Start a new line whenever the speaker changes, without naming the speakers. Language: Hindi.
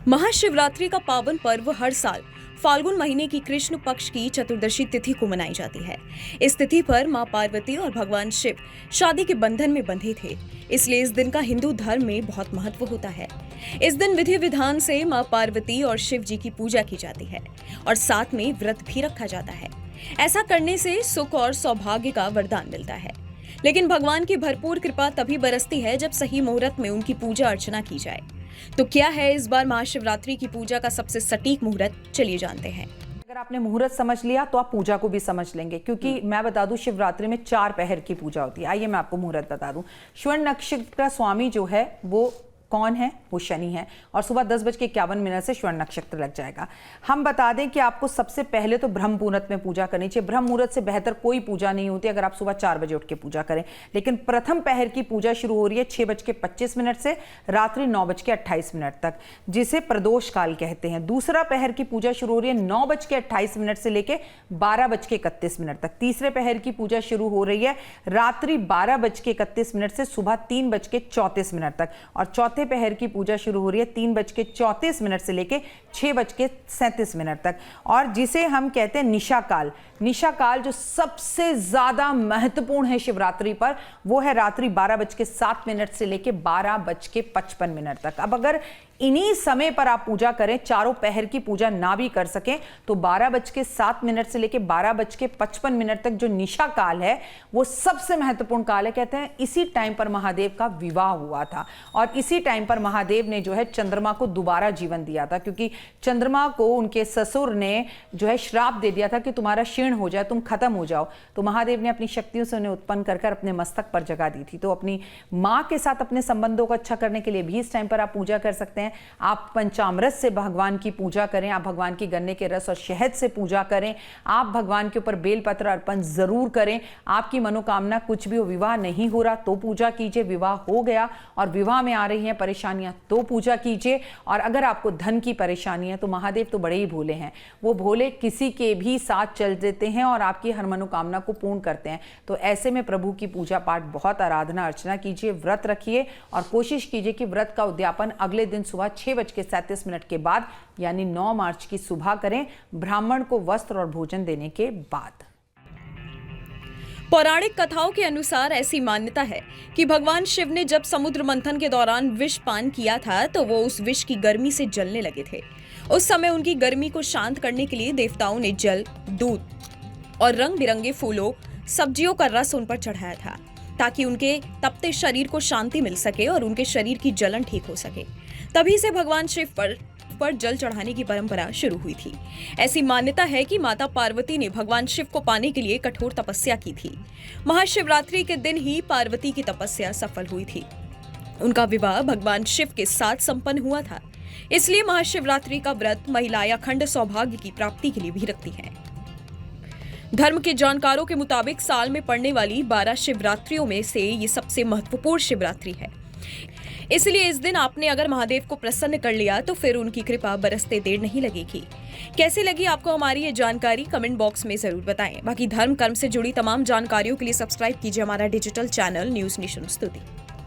महाशिवरात्रि का पावन पर्व हर साल फाल्गुन महीने की कृष्ण पक्ष की चतुर्दशी तिथि को मनाई जाती है। इस तिथि पर मां पार्वती और भगवान शिव शादी के बंधन में बंधे थे, इसलिए इस दिन का हिंदू धर्म में बहुत महत्व होता है। इस दिन विधि विधान से मां पार्वती और शिव जी की पूजा की जाती है और साथ में व्रत भी रखा जाता है। ऐसा करने से सुख और सौभाग्य का वरदान मिलता है। लेकिन भगवान की भरपूर कृपा तभी बरसती है जब सही मुहूर्त में उनकी पूजा अर्चना की जाए। तो क्या है इस बार महाशिवरात्रि की पूजा का सबसे सटीक मुहूर्त, चलिए जानते हैं।
अगर आपने मुहूर्त समझ लिया तो आप पूजा को भी समझ लेंगे, क्योंकि मैं बता दूं शिवरात्रि में 4 पहर की पूजा होती है। आइए मैं आपको मुहूर्त बता दूं। स्वर्ण नक्षत्र का स्वामी जो है वो कौन है? वो शनि है और सुबह 10:51 से स्वर्ण नक्षत्र लग जाएगा। हम बता दें कि आपको सबसे पहले तो ब्रह्म मुहूर्त में पूजा करनी चाहिए। ब्रह्म मुहूर्त से बेहतर कोई पूजा नहीं होती अगर आप सुबह 4 बजे उठ के पूजा करें। लेकिन प्रथम पहर की पूजा शुरू हो रही है 6:25 से रात्रि 9:28 तक, जिसे प्रदोष काल कहते हैं। दूसरा पहर की पूजा शुरू हो रही है 9:28 से लेकर 12:31 तक। तीसरे पहर की पूजा शुरू हो रही है रात्रि 12:31 से सुबह 3:34 तक और चौथे पहर की पूजा शुरू हो रही है 3:34 से लेके 6:37 तक, और जिसे हम कहते हैं निशा काल। निशा काल जो सबसे ज्यादा महत्वपूर्ण है शिवरात्रि पर, वो है रात्रि 12:07 से लेके 12:55 तक। अब अगर इन्हीं समय पर आप पूजा करें, चारों पहर की पूजा ना भी कर सकें, तो 12:07 से लेके 12:55 तक जो निशा काल है वो सबसे महत्वपूर्ण काल है। कहते हैं इसी टाइम पर महादेव का विवाह हुआ था और इसी टाइम पर महादेव ने जो है चंद्रमा को दोबारा जीवन दिया था, क्योंकि चंद्रमा को उनके ससुर ने जो है श्राप दे दिया था कि तुम्हारा क्षीण हो जाए, तुम खत्म हो जाओ। तो महादेव ने अपनी शक्तियों से उन्हें उत्पन्न कर अपने मस्तक पर जगा दी थी। तो अपनी माँ के साथ अपने संबंधों को अच्छा करने के लिए भी इस टाइम पर आप पूजा कर सकते हैं। आप पंचामृत से भगवान की पूजा करें, आप भगवान की गन्ने के रस और शहद से पूजा करें, आप भगवान के ऊपर बेलपत्र अर्पण जरूर करें। आपकी मनोकामना कुछ भी हो, विवाह नहीं हो रहा तो पूजा कीजिए, विवाह हो गया और विवाह में आ रही हैं परेशानियां तो पूजा कीजिए। और अगर आपको धन की परेशानी है तो महादेव तो बड़े ही भोले हैं, वो भोले किसी के भी साथ चल देते हैं और आपकी हर मनोकामना को पूर्ण करते हैं। तो ऐसे में प्रभु की पूजा पाठ, बहुत आराधना अर्चना कीजिए, व्रत रखिए और कोशिश कीजिए कि व्रत का उद्यापन अगले दिन सुबह 6:37 के बाद यानी 9 मार्च की सुबह करें, ब्राह्मण को वस्त्र और भोजन देने के बाद।
पौराणिक कथाओं के अनुसार ऐसी मान्यता है कि भगवान शिव ने जब समुद्र मंथन के दौरान विष पान किया था तो वो उस विष की गर्मी से जलने लगे थे। उस समय उनकी गर्मी को शांत करने के लिए देवताओं ने जल, दूध और रंग बिरंगे फूलों, सब्जियों का रस उन पर चढ़ाया था ताकि उनके तपते शरीर को शांति मिल सके और उनके शरीर की जलन ठीक हो सके। तभी से भगवान शिव पर जल चढ़ाने की परंपरा शुरू हुई थी। ऐसी मान्यता है कि माता पार्वती ने भगवान शिव को पाने के लिए कठोर तपस्या की थी। महाशिवरात्रि के दिन ही पार्वती की तपस्या सफल हुई थी। उनका विवाह भगवान शिव के साथ संपन्न हुआ था। इसलिए महाशिवरात्रि का व्रत महिलाएं अखंड सौभाग्य की प्राप्ति के लिए भी रखती हैं। धर्म के जानकारों के मुताबिक साल में पड़ने वाली 12 शिवरात्रियों में से ये सबसे महत्वपूर्ण शिवरात्रि है। इसलिए इस दिन आपने अगर महादेव को प्रसन्न कर लिया तो फिर उनकी कृपा बरसते देर नहीं लगेगी। कैसी लगी आपको हमारी ये जानकारी, कमेंट बॉक्स में जरूर बताएं। बाकी धर्म कर्म से जुड़ी तमाम जानकारियों के लिए सब्सक्राइब कीजिए हमारा डिजिटल चैनल न्यूज़ नेशन स्तुति।